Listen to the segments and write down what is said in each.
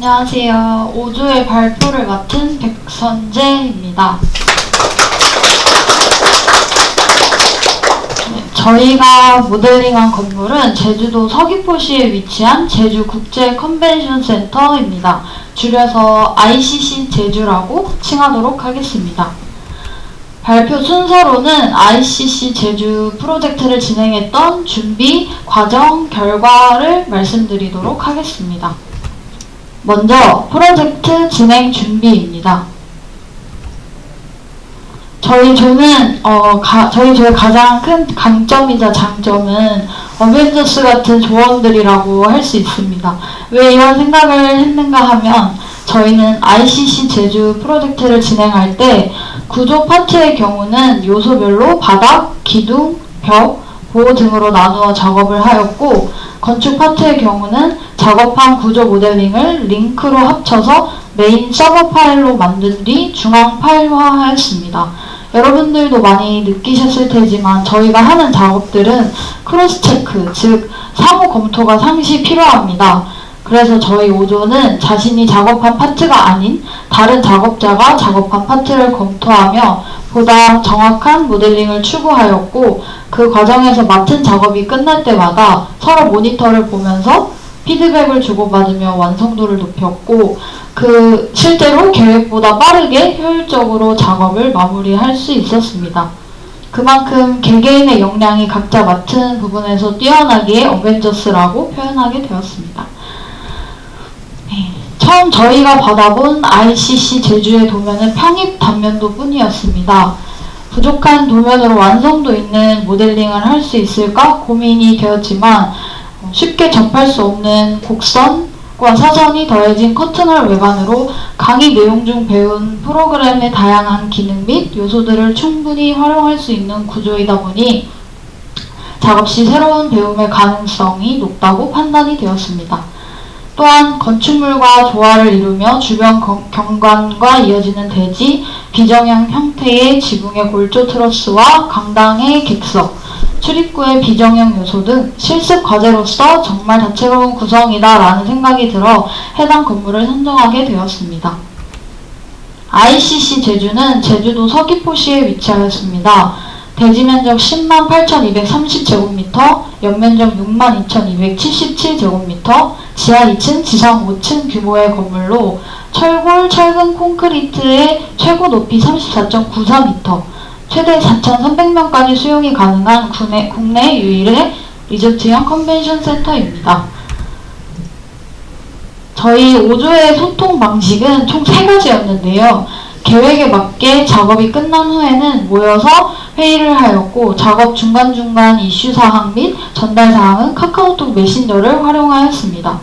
안녕하세요. 5조의 발표를 맡은 백선재입니다. 저희가 모델링한 건물은 제주도 서귀포시에 위치한 제주국제컨벤션센터입니다. 줄여서 ICC 제주라고 칭하도록 하겠습니다. 발표 순서로는 ICC 제주 프로젝트를 진행했던 준비, 과정, 결과를 말씀드리도록 하겠습니다. 먼저 프로젝트 진행 준비입니다. 저희 조의 가장 큰 강점이자 장점은 어벤져스 같은 조원들이라고 할 수 있습니다. 왜 이런 생각을 했는가 하면 저희는 ICC 제주 프로젝트를 진행할 때 구조 파트의 경우는 요소별로 바닥, 기둥, 벽, 보호 등으로 나누어 작업을 하였고, 건축 파트의 경우는 작업한 구조 모델링을 링크로 합쳐서 메인 서버 파일로 만든 뒤 중앙 파일화하였습니다. 여러분들도 많이 느끼셨을 테지만 저희가 하는 작업들은 크로스 체크, 즉 상호 검토가 상시 필요합니다. 그래서 저희 5조는 자신이 작업한 파트가 아닌 다른 작업자가 작업한 파트를 검토하며 보다 정확한 모델링을 추구하였고, 그 과정에서 맡은 작업이 끝날 때마다 서로 모니터를 보면서 피드백을 주고받으며 완성도를 높였고, 실제로 계획보다 빠르게 효율적으로 작업을 마무리할 수 있었습니다. 그만큼 개개인의 역량이 각자 맡은 부분에서 뛰어나기에 어벤져스라고 표현하게 되었습니다. 처음 저희가 받아본 ICC 제주의 도면은 평입 단면도 뿐이었습니다. 부족한 도면으로 완성도 있는 모델링을 할 수 있을까 고민이 되었지만, 쉽게 접할 수 없는 곡선과 사선이 더해진 커튼홀 외관으로 강의 내용 중 배운 프로그램의 다양한 기능 및 요소들을 충분히 활용할 수 있는 구조이다 보니 작업 시 새로운 배움의 가능성이 높다고 판단이 되었습니다. 또한 건축물과 조화를 이루며 주변 경관과 이어지는 대지, 비정형 형태의 지붕의 골조 트러스와 강당의 객석, 출입구의 비정형 요소 등 실습 과제로서 정말 다채로운 구성이다 라는 생각이 들어 해당 건물을 선정하게 되었습니다. ICC 제주는 제주도 서귀포시에 위치하였습니다. 대지 면적 10만 8,230제곱미터, 연면적 6만 2,277제곱미터, 지하 2층, 지상 5층 규모의 건물로 철골, 철근 콘크리트의 최고 높이 34.94m, 최대 4,300명까지 수용이 가능한 국내 유일의 리조트형 컨벤션 센터입니다. 저희 5조의 소통 방식은 총 3가지였는데요. 계획에 맞게 작업이 끝난 후에는 모여서 회의를 하였고, 작업 중간중간 이슈사항 및 전달사항은 카카오톡 메신저를 활용하였습니다.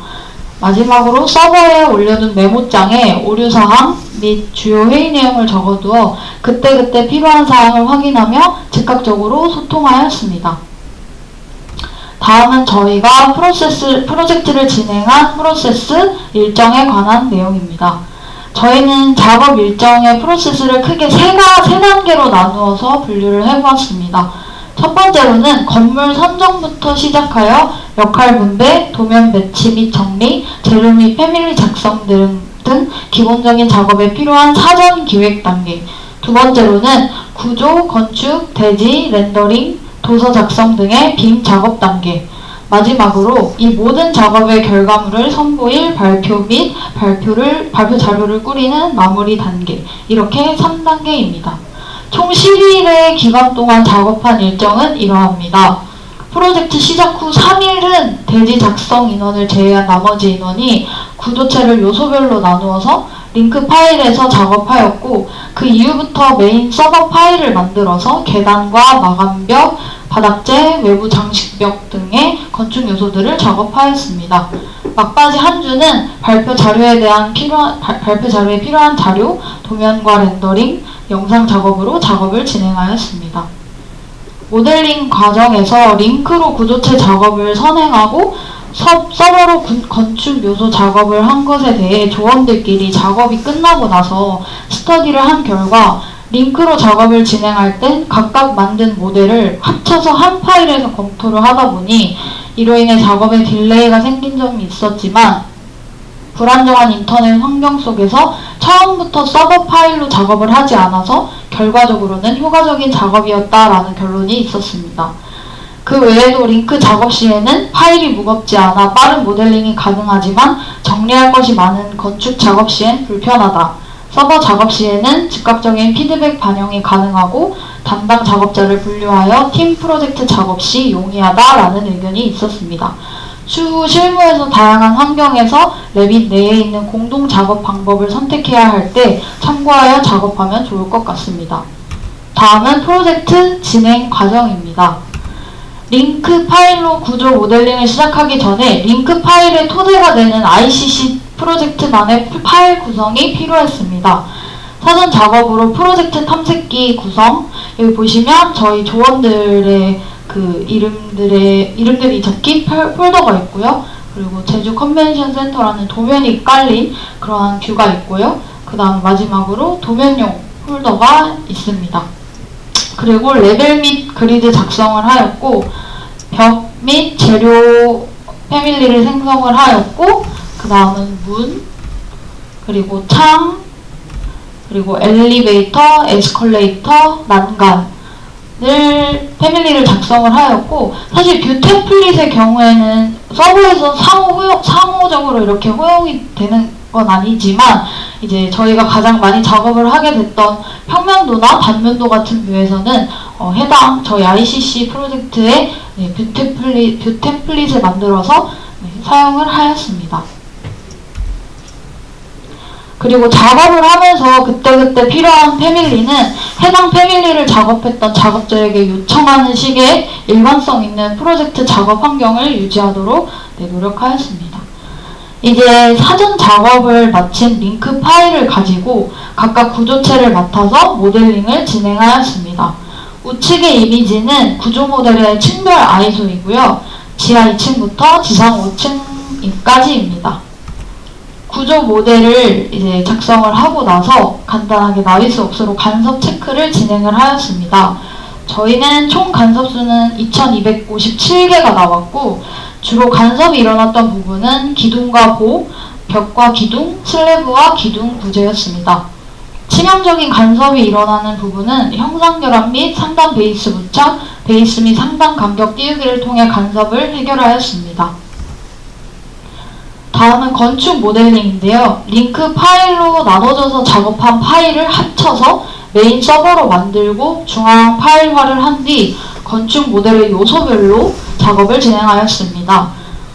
마지막으로 서버에 올려둔 메모장에 오류사항 및 주요 회의 내용을 적어두어 그때그때 필요한 사항을 확인하며 즉각적으로 소통하였습니다. 다음은 저희가 프로젝트를 진행한 프로세스 일정에 관한 내용입니다. 저희는 작업 일정의 프로세스를 크게 세 단계로 나누어서 분류를 해보았습니다. 첫 번째로는 건물 선정부터 시작하여 역할 분배, 도면 배치 및 정리, 재료 및 패밀리 작성 등 기본적인 작업에 필요한 사전 기획 단계. 두 번째로는 구조, 건축, 대지, 렌더링, 도서 작성 등의 빔 작업 단계. 마지막으로 이 모든 작업의 결과물을 선보일 발표 및 발표 자료를 꾸리는 마무리 단계, 이렇게 3단계입니다. 총 10일의 기간 동안 작업한 일정은 이러합니다. 프로젝트 시작 후 3일은 대지 작성 인원을 제외한 나머지 인원이 구조체를 요소별로 나누어서 링크 파일에서 작업하였고, 그 이후부터 메인 서버 파일을 만들어서 계단과 마감벽, 바닥재, 외부 장식벽 등의 건축 요소들을 작업하였습니다. 막바지 한 주는 발표 자료에 필요한 자료, 도면과 렌더링, 영상 작업으로 작업을 진행하였습니다. 모델링 과정에서 링크로 구조체 작업을 선행하고 서버로 건축 요소 작업을 한 것에 대해 조원들끼리 작업이 끝나고 나서 스터디를 한 결과, 링크로 작업을 진행할 땐 각각 만든 모델을 합쳐서 한 파일에서 검토를 하다 보니 이로 인해 작업에 딜레이가 생긴 점이 있었지만, 불안정한 인터넷 환경 속에서 처음부터 서버 파일로 작업을 하지 않아서 결과적으로는 효과적인 작업이었다라는 결론이 있었습니다. 그 외에도 링크 작업 시에는 파일이 무겁지 않아 빠른 모델링이 가능하지만 정리할 것이 많은 건축 작업 시엔 불편하다. 서버 작업 시에는 즉각적인 피드백 반영이 가능하고 담당 작업자를 분류하여 팀 프로젝트 작업 시 용이하다라는 의견이 있었습니다. 추후 실무에서 다양한 환경에서 랩빗 내에 있는 공동 작업 방법을 선택해야 할 때 참고하여 작업하면 좋을 것 같습니다. 다음은 프로젝트 진행 과정입니다. 링크 파일로 구조 모델링을 시작하기 전에 링크 파일의 토대가 되는 ICC 프로젝트만의 파일 구성이 필요했습니다. 사전 작업으로 프로젝트 탐색기 구성, 여기 보시면 저희 조원들의 그 이름들이 적힌 폴더가 있고요. 그리고 제주 컨벤션 센터라는 도면이 깔린 그러한 뷰가 있고요. 그 다음 마지막으로 도면용 폴더가 있습니다. 그리고 레벨 및 그리드 작성을 하였고, 벽 및 재료 패밀리를 생성을 하였고, 그 다음은 문, 그리고 창, 그리고 엘리베이터, 에스컬레이터, 난간을 패밀리를 작성을 하였고, 사실 뷰 템플릿의 경우에는 서버에서 상호적으로 이렇게 허용이 되는 건 아니지만, 이제 저희가 가장 많이 작업을 하게 됐던 평면도나 단면도 같은 뷰에서는 해당 저희 ICC 프로젝트의 뷰 템플릿을 만들어서 사용을 하였습니다. 그리고 작업을 하면서 그때그때 필요한 패밀리는 해당 패밀리를 작업했던 작업자에게 요청하는 식의 일관성 있는 프로젝트 작업 환경을 유지하도록 노력하였습니다. 이제 사전 작업을 마친 링크 파일을 가지고 각각 구조체를 맡아서 모델링을 진행하였습니다. 우측의 이미지는 구조 모델의 층별 ISO이고요. 지하 2층부터 지상 5층까지입니다. 구조 모델을 이제 작성을 하고 나서 간단하게 나위스웍스로 간섭 체크를 진행을 하였습니다. 저희는 총 간섭수는 2257개가 나왔고, 주로 간섭이 일어났던 부분은 기둥과 보, 벽과 기둥, 슬래브와 기둥 구제였습니다. 치명적인 간섭이 일어나는 부분은 형상결합 및 상단 베이스 부착, 베이스 및 상단 간격 띄우기를 통해 간섭을 해결하였습니다. 다음은 건축 모델링인데요. 링크 파일로 나눠져서 작업한 파일을 합쳐서 메인 서버로 만들고 중앙 파일화를 한 뒤 건축 모델의 요소별로 작업을 진행하였습니다.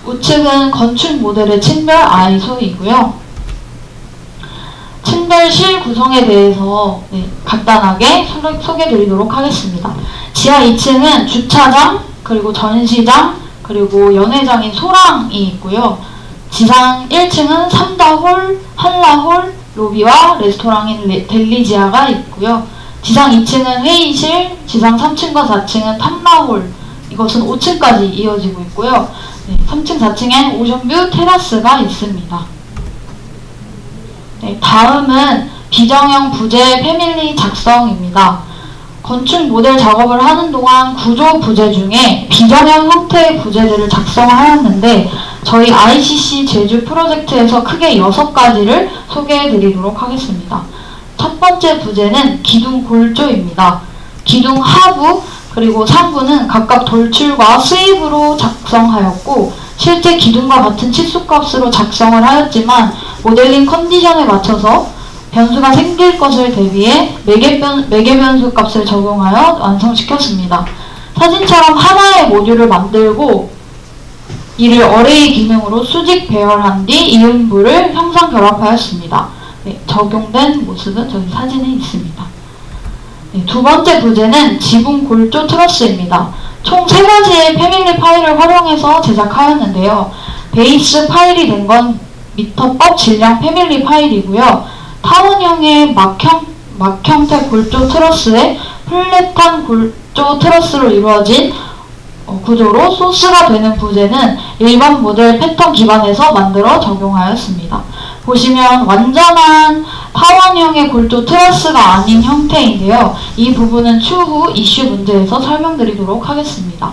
우측은 건축 모델의 층별 ISO이고요. 층별 실 구성에 대해서 간단하게 소개드리도록 하겠습니다. 지하 2층은 주차장, 그리고 전시장, 그리고 연회장인 소랑이 있고요. 지상 1층은 3다홀, 한라홀, 로비와 레스토랑인 델리지아가 있고요. 지상 2층은 회의실, 지상 3층과 4층은 탐라홀, 이것은 5층까지 이어지고 있고요. 3층, 4층엔 오션뷰 테라스가 있습니다. 다음은 비정형 부재 패밀리 작성입니다. 건축 모델 작업을 하는 동안 구조 부재 중에 비정형 형태의 부재들을 작성하였는데, 저희 ICC 제주 프로젝트에서 크게 6가지를 소개해 드리도록 하겠습니다. 첫 번째 부재는 기둥 골조입니다. 기둥 하부 그리고 상부는 각각 돌출과 스윕으로 작성하였고, 실제 기둥과 같은 치수값으로 작성을 하였지만 모델링 컨디션에 맞춰서 변수가 생길 것을 대비해 매개 변수 값을 적용하여 완성시켰습니다. 사진처럼 하나의 모듈을 만들고 이를 어레이 기능으로 수직 배열한 뒤 이음부를 형상 결합하였습니다. 적용된 모습은 저기 사진에 있습니다. 두 번째 부재는 지붕 골조 트러스입니다. 총 3가지의 패밀리 파일을 활용해서 제작하였는데요. 베이스 파일이 된 건 미터법 질량 패밀리 파일이고요. 타원형의 막 형태 골조 트러스에 플랫한 골조 트러스로 이루어진 구조로 소스가 되는 부재는 일반 모델 패턴 기반에서 만들어 적용하였습니다. 보시면 완전한 타원형의 골조 트러스가 아닌 형태인데요. 이 부분은 추후 이슈 문제에서 설명드리도록 하겠습니다.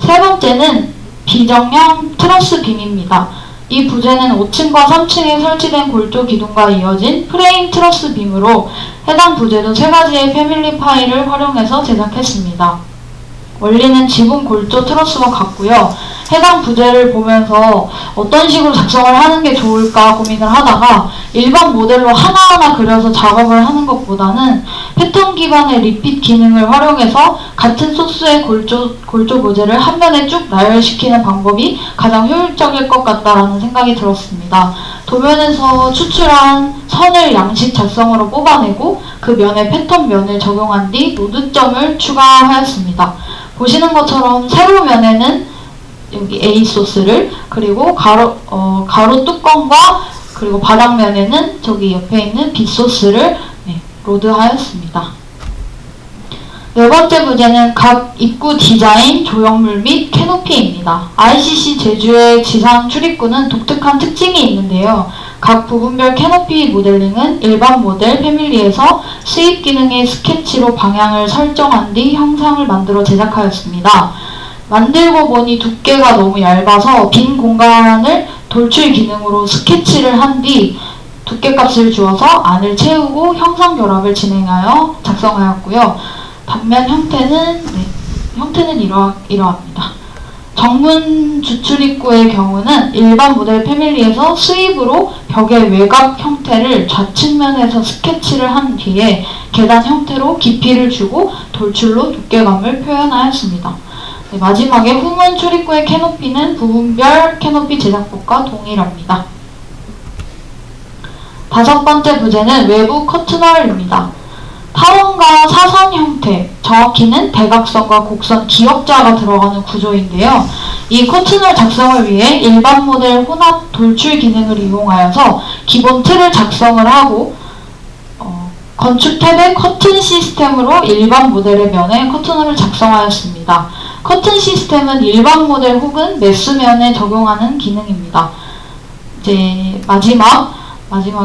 세 번째는 비정형 트러스 빔입니다. 이 부재는 5층과 3층에 설치된 골조 기둥과 이어진 프레임 트러스 빔으로 해당 부재도 3가지의 패밀리 파일을 활용해서 제작했습니다. 원리는 지붕 골조 트러스와 같고요. 해당 부재를 보면서 어떤 식으로 작성을 하는 게 좋을까 고민을 하다가 일반 모델로 하나하나 그려서 작업을 하는 것보다는 패턴 기반의 리핏 기능을 활용해서 같은 소스의 골조 부재를 한 면에 쭉 나열시키는 방법이 가장 효율적일 것 같다라는 생각이 들었습니다. 도면에서 추출한 선을 양식 작성으로 뽑아내고 그 면에 패턴 면을 적용한 뒤 노드점을 추가하였습니다. 보시는 것처럼 세로 면에는 여기 A 소스를, 그리고 가로 뚜껑과 그리고 바닥면에는 저기 옆에 있는 B 소스를 로드하였습니다. 네 번째 부재는 각 입구 디자인, 조형물 및 캐노피입니다. ICC 제주의 지상 출입구는 독특한 특징이 있는데요. 각 부분별 캐노피 모델링은 일반 모델 패밀리에서 수입 기능의 스케치로 방향을 설정한 뒤 형상을 만들어 제작하였습니다. 만들고 보니 두께가 너무 얇아서 빈 공간을 돌출 기능으로 스케치를 한 뒤 두께값을 주어서 안을 채우고 형상 결합을 진행하여 작성하였고요. 단면 형태는 이러합니다. 정문 주출입구의 경우는 일반 모델 패밀리에서 수입으로 벽의 외곽 형태를 좌측면에서 스케치를 한 뒤에 계단 형태로 깊이를 주고 돌출로 두께감을 표현하였습니다. 네, 마지막에 후문 출입구의 캐노피는 부분별 캐노피 제작법과 동일합니다. 다섯 번째 부재는 외부 커튼홀입니다. 타원과 사선 형태, 정확히는 대각선과 곡선, 기역자가 들어가는 구조인데요. 이 커튼홀 작성을 위해 일반 모델 혼합 돌출 기능을 이용하여서 기본 틀을 작성을 하고 건축 탭의 커튼 시스템으로 일반 모델의 면에 커튼홀을 작성하였습니다. 커튼 시스템은 일반 모델 혹은 메스면에 적용하는 기능입니다. 이제 마지막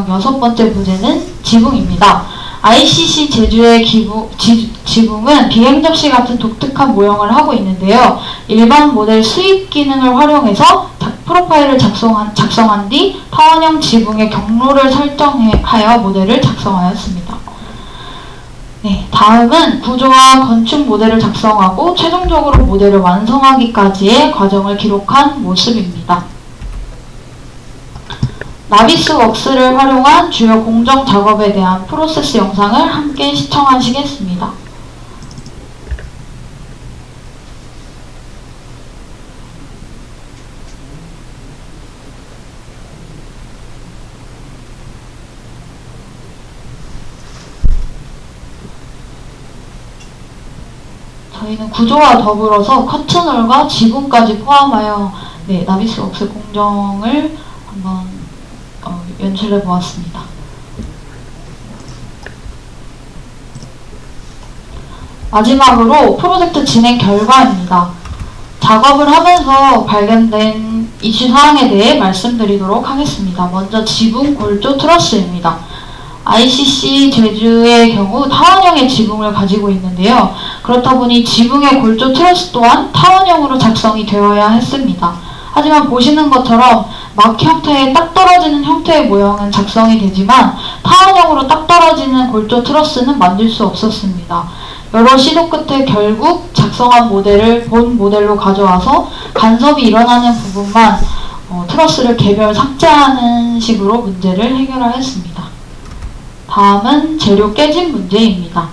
여섯 번째 부재는 지붕입니다. ICC 제주의 지붕은 비행접시 같은 독특한 모형을 하고 있는데요. 일반 모델 수입 기능을 활용해서 프로파일을 작성한 뒤 타원형 지붕의 경로를 설정하여 모델을 작성하였습니다. 네, 다음은 구조와 건축 모델을 작성하고 최종적으로 모델을 완성하기까지의 과정을 기록한 모습입니다. 나비스웍스를 활용한 주요 공정 작업에 대한 프로세스 영상을 함께 시청하시겠습니다. 저희는 구조와 더불어서 커튼홀과 지붕까지 포함하여 나비스웍스 공정을 한번 연출해 보았습니다. 마지막으로 프로젝트 진행 결과입니다. 작업을 하면서 발견된 이슈 사항에 대해 말씀드리도록 하겠습니다. 먼저 지붕 골조 트러스입니다. ICC 제주의 경우 타원형의 지붕을 가지고 있는데요. 그렇다 보니 지붕의 골조 트러스 또한 타원형으로 작성이 되어야 했습니다. 하지만 보시는 것처럼 막 형태에 딱 떨어지는 형태의 모형은 작성이 되지만 타원형으로 딱 떨어지는 골조 트러스는 만들 수 없었습니다. 여러 시도 끝에 결국 작성한 모델을 본 모델로 가져와서 간섭이 일어나는 부분만 트러스를 개별 삭제하는 식으로 문제를 해결하였습니다. 다음은 재료 깨짐 문제입니다.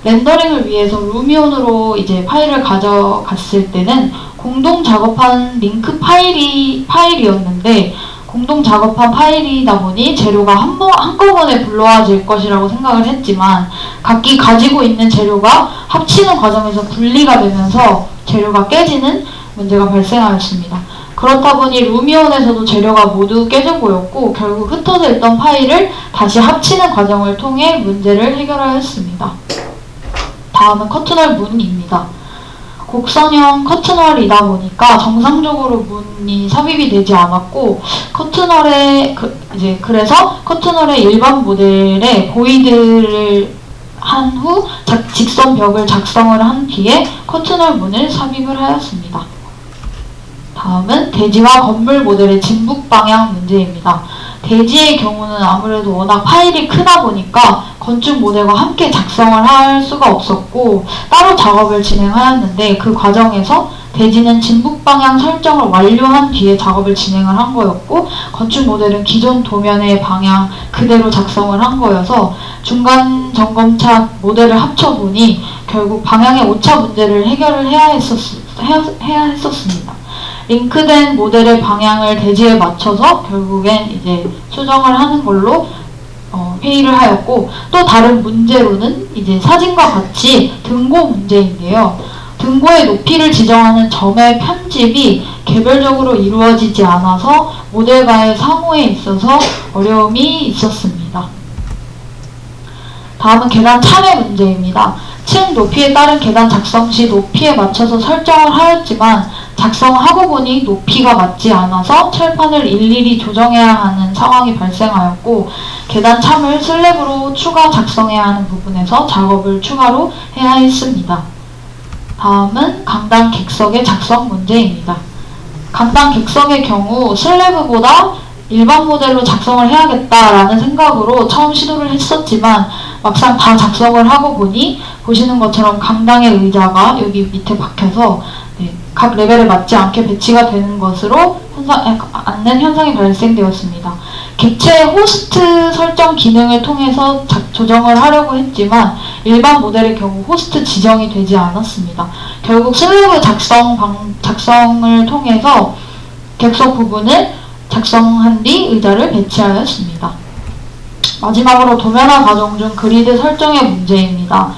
렌더링을 위해서 루미온으로 이제 파일을 가져갔을 때는 공동 작업한 링크 파일이었는데 공동 작업한 파일이다 보니 재료가 한꺼번에 불러와질 것이라고 생각을 했지만 각기 가지고 있는 재료가 합치는 과정에서 분리가 되면서 재료가 깨지는 문제가 발생하였습니다. 그렇다 보니 루미온에서도 재료가 모두 깨져 보였고 결국 흩어져 있던 파일을 다시 합치는 과정을 통해 문제를 해결하였습니다. 다음은 커튼홀 문입니다. 곡선형 커튼홀이다 보니까 정상적으로 문이 삽입이 되지 않았고 그래서 커튼홀의 일반 모델에 보이드를 한 후 직선 벽을 작성을 한 뒤에 커튼홀 문을 삽입을 하였습니다. 다음은 대지와 건물 모델의 진북 방향 문제입니다. 대지의 경우는 아무래도 워낙 파일이 크다 보니까 건축 모델과 함께 작성을 할 수가 없었고 따로 작업을 진행하였는데 그 과정에서 대지는 진북 방향 설정을 완료한 뒤에 작업을 진행을 한 거였고 건축 모델은 기존 도면의 방향 그대로 작성을 한 거여서 중간 점검차 모델을 합쳐보니 결국 방향의 오차 문제를 해결을 해야 했었습니다. 링크된 모델의 방향을 대지에 맞춰서 결국엔 이제 수정을 하는 걸로 회의를 하였고 또 다른 문제로는 이제 사진과 같이 등고 문제인데요. 등고의 높이를 지정하는 점의 편집이 개별적으로 이루어지지 않아서 모델과의 상호에 있어서 어려움이 있었습니다. 다음은 계단 참여 문제입니다. 층 높이에 따른 계단 작성 시 높이에 맞춰서 설정을 하였지만 작성하고 보니 높이가 맞지 않아서 철판을 일일이 조정해야 하는 상황이 발생하였고 계단 참을 슬랩으로 추가 작성해야 하는 부분에서 작업을 추가로 해야 했습니다. 다음은 강당 객석의 작성 문제입니다. 강당 객석의 경우 슬래브보다 일반 모델로 작성을 해야겠다라는 생각으로 처음 시도를 했었지만 막상 다 작성을 하고 보니 보시는 것처럼 강당의 의자가 여기 밑에 박혀서 각 레벨에 맞지 않게 배치가 되는 것으로 않는 현상이 발생되었습니다. 객체 호스트 설정 기능을 통해서 조정을 하려고 했지만 일반 모델의 경우 호스트 지정이 되지 않았습니다. 결국 슬래브 작성을 통해서 객석 부분을 작성한 뒤 의자를 배치하였습니다. 마지막으로 도면화 과정 중 그리드 설정의 문제입니다.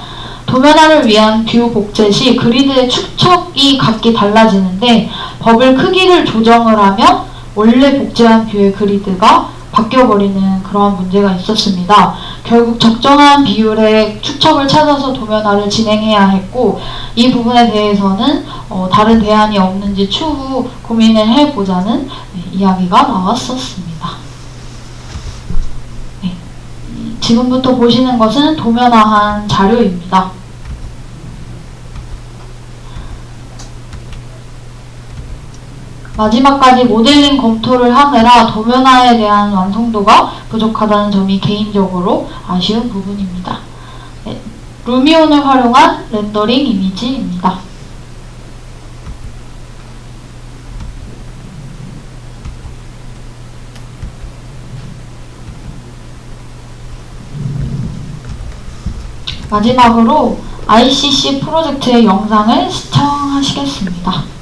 도면화를 위한 뷰 복제 시 그리드의 축척이 각기 달라지는데 버블 크기를 조정을 하면 원래 복제한 뷰의 그리드가 바뀌어버리는 그러한 문제가 있었습니다. 결국 적정한 비율의 축척을 찾아서 도면화를 진행해야 했고 이 부분에 대해서는 다른 대안이 없는지 추후 고민을 해보자는 이야기가 나왔었습니다. 지금부터 보시는 것은 도면화한 자료입니다. 마지막까지 모델링 검토를 하느라 도면화에 대한 완성도가 부족하다는 점이 개인적으로 아쉬운 부분입니다. 루미온을 활용한 렌더링 이미지입니다. 마지막으로 ICC 프로젝트의 영상을 시청하시겠습니다.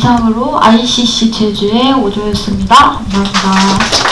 이상으로 ICC 제주의 오조였습니다. 감사합니다.